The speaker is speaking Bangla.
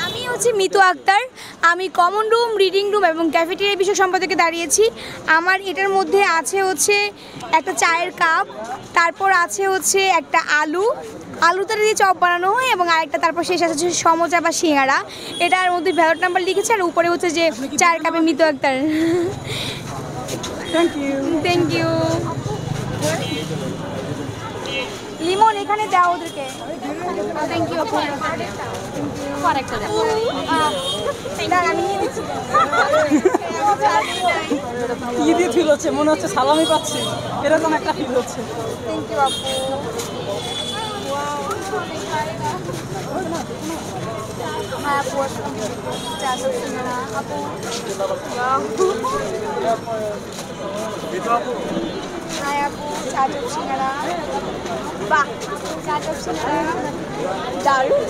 আমি হচ্ছে মিতু আক্তার। আমি কমন রুম, রিডিং রুম এবং ক্যাফেটেরিয়া বিষয় সম্পাদকে দাঁড়িয়েছি। আমার এটার মধ্যে আছে হচ্ছে একটা চায়ের কাপ, তারপর আছে হচ্ছে একটা আলুটা দিয়ে চপ বানানো হয় এবং আরেকটা তারপর শেষ আছে হচ্ছে সমোচা বা সিঙ্গারা। এটার মধ্যে ভ্যালট নাম্বার লিখেছে আর উপরে হচ্ছে যে চায়ের কাপে মিতু আক্তার। Thank you. লিমন এখানে দাও ওদেরকে। Thank you. কি দিয়ে ফিল হচ্ছে? মনে হচ্ছে সালামি পাচ্ছি, এরকম একটা ফিল হচ্ছে। থ্যাংক ইউ আপু। হ্যাঁ আপু, আপু হাই আপু, চা চপ সিঙ্গারা। বাহ, চা চপ সিঙ্গারা দারুণ।